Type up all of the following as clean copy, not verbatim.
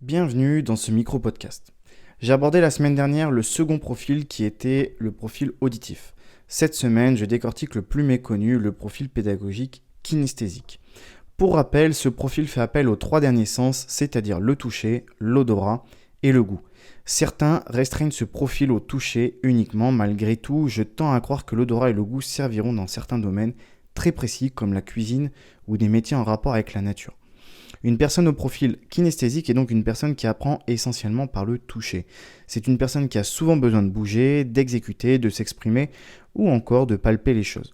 Bienvenue dans ce micro-podcast. J'ai abordé la semaine dernière le second profil qui était le profil auditif. Cette semaine, je décortique le plus méconnu, le profil pédagogique kinesthésique. Pour rappel, ce profil fait appel aux trois derniers sens, c'est-à-dire le toucher, l'odorat et le goût. Certains restreignent ce profil au toucher uniquement, malgré tout, je tends à croire que l'odorat et le goût serviront dans certains domaines très précis comme la cuisine ou des métiers en rapport avec la nature. Une personne au profil kinesthésique est donc une personne qui apprend essentiellement par le toucher. C'est une personne qui a souvent besoin de bouger, d'exécuter, de s'exprimer ou encore de palper les choses.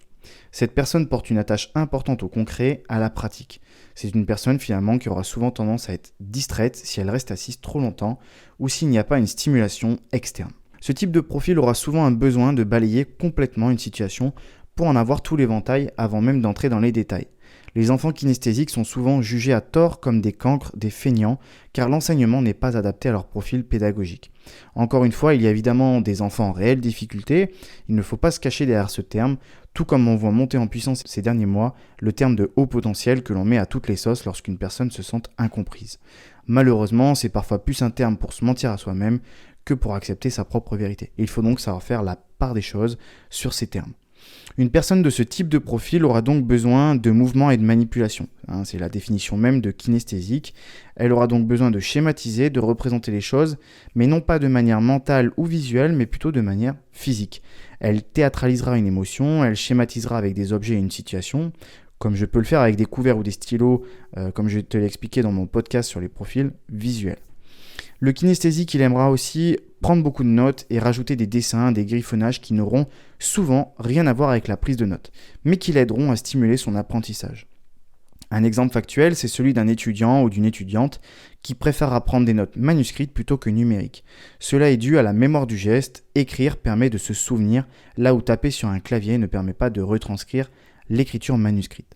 Cette personne porte une attache importante au concret, à la pratique. C'est une personne finalement qui aura souvent tendance à être distraite si elle reste assise trop longtemps ou s'il n'y a pas une stimulation externe. Ce type de profil aura souvent un besoin de balayer complètement une situation pour en avoir tout l'éventail avant même d'entrer dans les détails. Les enfants kinesthésiques sont souvent jugés à tort comme des cancres, des feignants, car l'enseignement n'est pas adapté à leur profil pédagogique. Encore une fois, il y a évidemment des enfants en réelle difficulté, il ne faut pas se cacher derrière ce terme, tout comme on voit monter en puissance ces derniers mois le terme de haut potentiel que l'on met à toutes les sauces lorsqu'une personne se sent incomprise. Malheureusement, c'est parfois plus un terme pour se mentir à soi-même que pour accepter sa propre vérité. Il faut donc savoir faire la part des choses sur ces termes. Une personne de ce type de profil aura donc besoin de mouvement et de manipulation. C'est la définition même de kinesthésique. Elle aura donc besoin de schématiser, de représenter les choses, mais non pas de manière mentale ou visuelle, mais plutôt de manière physique. Elle théâtralisera une émotion, elle schématisera avec des objets et une situation, comme je peux le faire avec des couverts ou des stylos, comme je te l'ai expliqué dans mon podcast sur les profils visuels. Le kinesthésique, il aimera aussi prendre beaucoup de notes et rajouter des dessins, des griffonnages qui n'auront souvent rien à voir avec la prise de notes, mais qui l'aideront à stimuler son apprentissage. Un exemple factuel, c'est celui d'un étudiant ou d'une étudiante qui préfère apprendre des notes manuscrites plutôt que numériques. Cela est dû à la mémoire du geste, écrire permet de se souvenir, là où taper sur un clavier ne permet pas de retranscrire l'écriture manuscrite.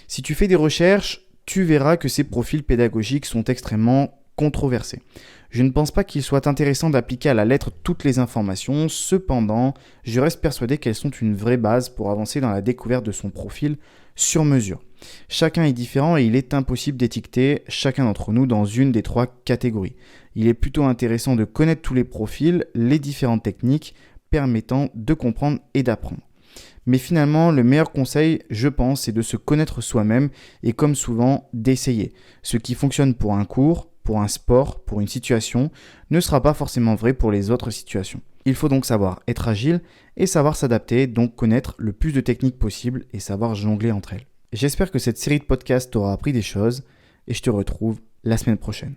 Si tu fais des recherches, tu verras que ces profils pédagogiques sont extrêmement controversé. Je ne pense pas qu'il soit intéressant d'appliquer à la lettre toutes les informations, cependant, je reste persuadé qu'elles sont une vraie base pour avancer dans la découverte de son profil sur mesure. Chacun est différent et il est impossible d'étiqueter chacun d'entre nous dans une des trois catégories. Il est plutôt intéressant de connaître tous les profils, les différentes techniques permettant de comprendre et d'apprendre. Mais finalement, le meilleur conseil, je pense, c'est de se connaître soi-même et comme souvent, d'essayer. Ce qui fonctionne pour un cours, pour un sport, pour une situation, ne sera pas forcément vrai pour les autres situations. Il faut donc savoir être agile et savoir s'adapter, donc connaître le plus de techniques possible et savoir jongler entre elles. J'espère que cette série de podcasts t'aura appris des choses et je te retrouve la semaine prochaine.